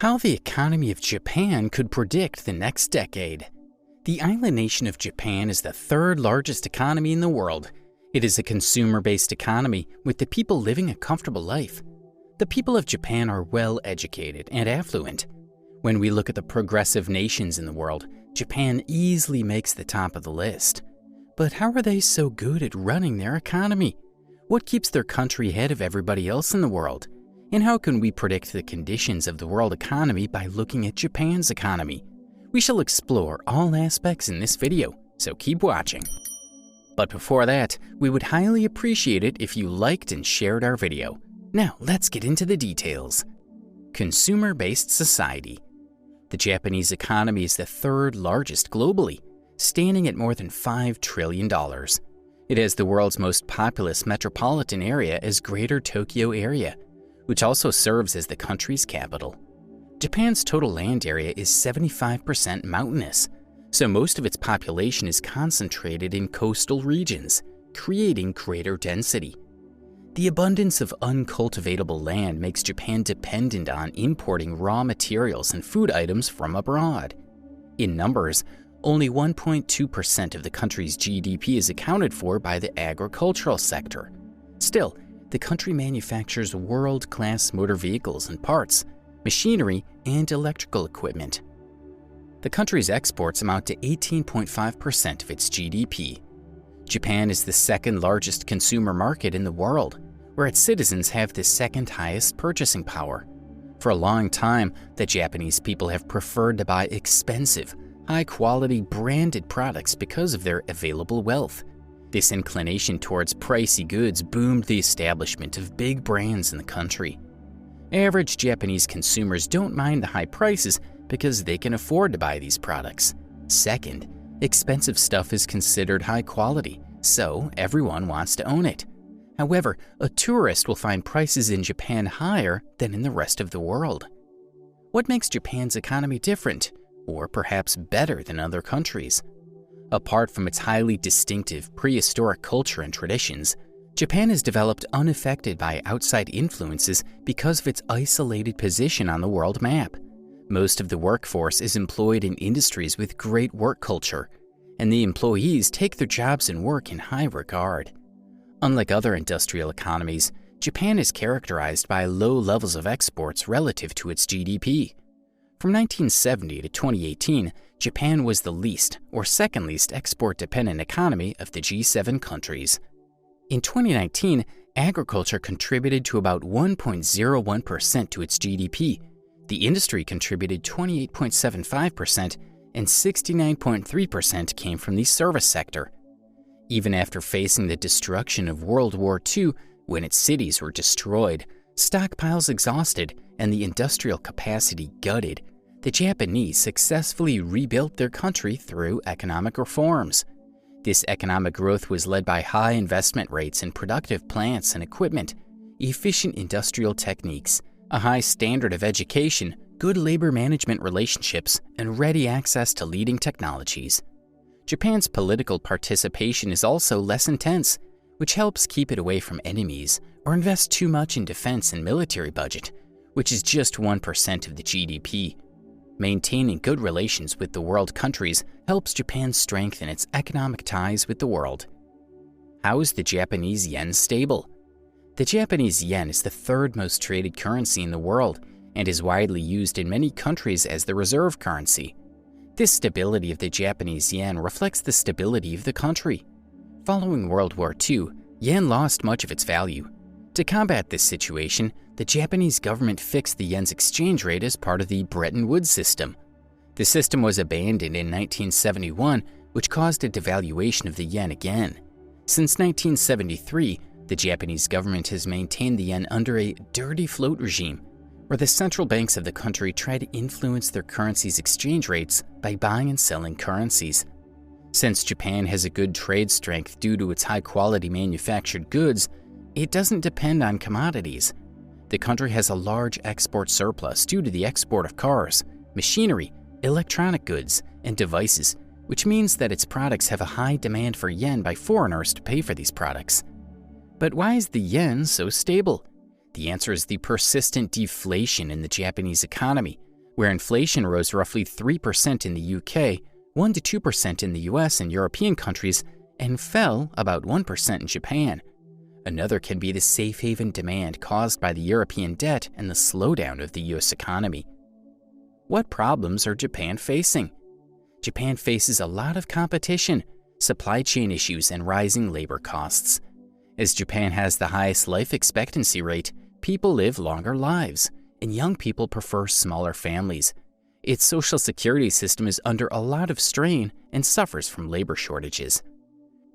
How the economy of Japan could predict the next decade. The island nation of Japan is the third largest economy in the world. It is a consumer-based economy with the people living a comfortable life. The people of Japan are well educated and affluent. When we look at the progressive nations in the world, Japan easily makes the top of the list. But how are they so good at running their economy? What keeps their country ahead of everybody else in the world? And how can we predict the conditions of the world economy by looking at Japan's economy? We shall explore all aspects in this video, so keep watching. But before that, we would highly appreciate it if you liked and shared our video. Now let's get into the details. Consumer-based society. The Japanese economy is the third largest globally, standing at more than $5 trillion. It has the world's most populous metropolitan area as Greater Tokyo Area, which also serves as the country's capital. Japan's total land area is 75% mountainous, so most of its population is concentrated in coastal regions, creating greater density. The abundance of uncultivatable land makes Japan dependent on importing raw materials and food items from abroad. In numbers, only 1.2% of the country's GDP is accounted for by the agricultural sector. Still, the country manufactures world-class motor vehicles and parts, machinery, and electrical equipment. The country's exports amount to 18.5% of its GDP. Japan is the second largest consumer market in the world, where its citizens have the second highest purchasing power. For a long time, the Japanese people have preferred to buy expensive, high-quality branded products because of their available wealth. This inclination towards pricey goods boomed the establishment of big brands in the country. Average Japanese consumers don't mind the high prices because they can afford to buy these products. Second, expensive stuff is considered high quality, so everyone wants to own it. However, a tourist will find prices in Japan higher than in the rest of the world. What makes Japan's economy different, or perhaps better than other countries? Apart from its highly distinctive prehistoric culture and traditions, Japan is developed unaffected by outside influences because of its isolated position on the world map. Most of the workforce is employed in industries with great work culture, and the employees take their jobs and work in high regard. Unlike other industrial economies, Japan is characterized by low levels of exports relative to its GDP. From 1970 to 2018, Japan was the least or second least export-dependent economy of the G7 countries. In 2019, agriculture contributed to about 1.01% to its GDP. The industry contributed 28.75%, and 69.3% came from the service sector. Even after facing the destruction of World War II, when its cities were destroyed, stockpiles exhausted, and the industrial capacity gutted, the Japanese successfully rebuilt their country through economic reforms. This economic growth was led by high investment rates in productive plants and equipment, efficient industrial techniques, a high standard of education, good labor management relationships, and ready access to leading technologies. Japan's political participation is also less intense, which helps keep it away from enemies or invest too much in defense and military budget, which is just 1% of the GDP. Maintaining good relations with the world countries helps Japan strengthen its economic ties with the world. How is the Japanese yen stable? The Japanese yen is the third most traded currency in the world and is widely used in many countries as the reserve currency. This stability of the Japanese yen reflects the stability of the country. Following World War II, yen lost much of its value. To combat this situation, the Japanese government fixed the yen's exchange rate as part of the Bretton Woods system. The system was abandoned in 1971, which caused a devaluation of the yen again. Since 1973, the Japanese government has maintained the yen under a dirty float regime, where the central banks of the country try to influence their currency's exchange rates by buying and selling currencies. Since Japan has a good trade strength due to its high-quality manufactured goods, it doesn't depend on commodities. The country has a large export surplus due to the export of cars, machinery, electronic goods, and devices, which means that its products have a high demand for yen by foreigners to pay for these products. But why is the yen so stable? The answer is the persistent deflation in the Japanese economy, where inflation rose roughly 3% in the UK, 1 to 2% in the US and European countries, and fell about 1% in Japan. Another can be the safe haven demand caused by the European debt and the slowdown of the US economy. What problems are Japan facing? Japan faces a lot of competition, supply chain issues, and rising labor costs. As Japan has the highest life expectancy rate, people live longer lives, and young people prefer smaller families. Its social security system is under a lot of strain and suffers from labor shortages.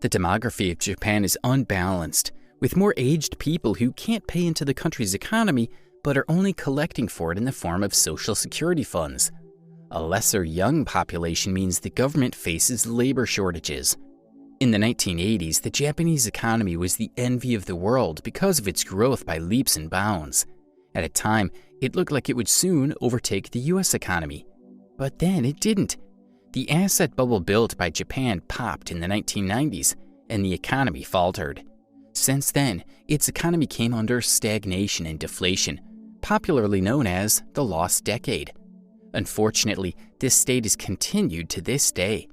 The demography of Japan is unbalanced, with more aged people who can't pay into the country's economy but are only collecting for it in the form of social security funds. A lesser young population means the government faces labor shortages. In the 1980s, the Japanese economy was the envy of the world because of its growth by leaps and bounds. At a time, it looked like it would soon overtake the US economy. But then it didn't. The asset bubble built by Japan popped in the 1990s, and the economy faltered. Since then, its economy came under stagnation and deflation, popularly known as the lost decade. Unfortunately, this state has continued to this day.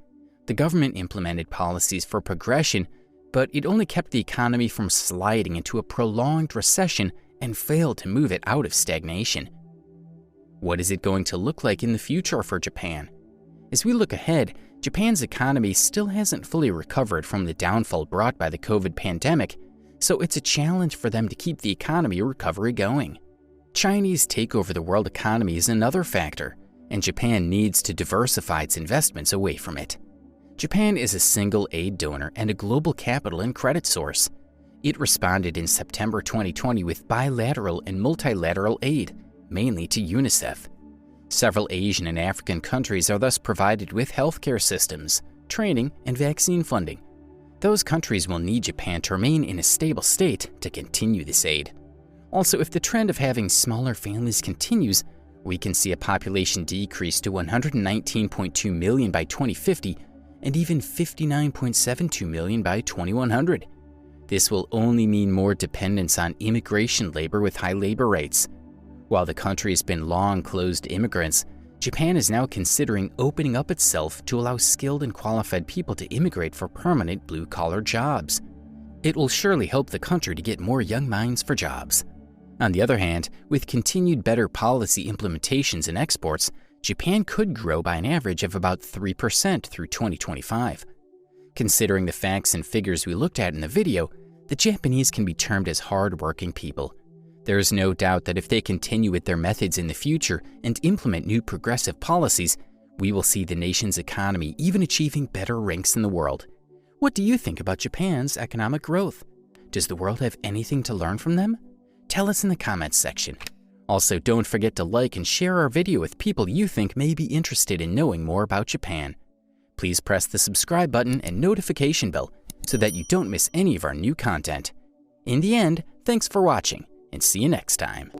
The government implemented policies for progression, but it only kept the economy from sliding into a prolonged recession and failed to move it out of stagnation. What is it going to look like in the future for Japan? As we look ahead, Japan's economy still hasn't fully recovered from the downfall brought by the COVID pandemic, so it's a challenge for them to keep the economy recovery going. Chinese take over the world economy is another factor, and Japan needs to diversify its investments away from it. Japan is a single aid donor and a global capital and credit source. It responded in September 2020 with bilateral and multilateral aid, mainly to UNICEF. Several Asian and African countries are thus provided with healthcare systems, training, and vaccine funding. Those countries will need Japan to remain in a stable state to continue this aid. Also, if the trend of having smaller families continues, we can see a population decrease to 119.2 million by 2050 and even 59.72 million by 2100. This will only mean more dependence on immigration labor with high labor rates. While the country has been long closed to immigrants, Japan is now considering opening up itself to allow skilled and qualified people to immigrate for permanent blue-collar jobs. It will surely help the country to get more young minds for jobs. On the other hand, with continued better policy implementations and exports, Japan could grow by an average of about 3% through 2025. Considering the facts and figures we looked at in the video, the Japanese can be termed as hard-working people. There is no doubt that if they continue with their methods in the future and implement new progressive policies, we will see the nation's economy even achieving better ranks in the world. What do you think about Japan's economic growth? Does the world have anything to learn from them? Tell us in the comments section. Also, don't forget to like and share our video with people you think may be interested in knowing more about Japan. Please press the subscribe button and notification bell so that you don't miss any of our new content. In the end, thanks for watching, and see you next time.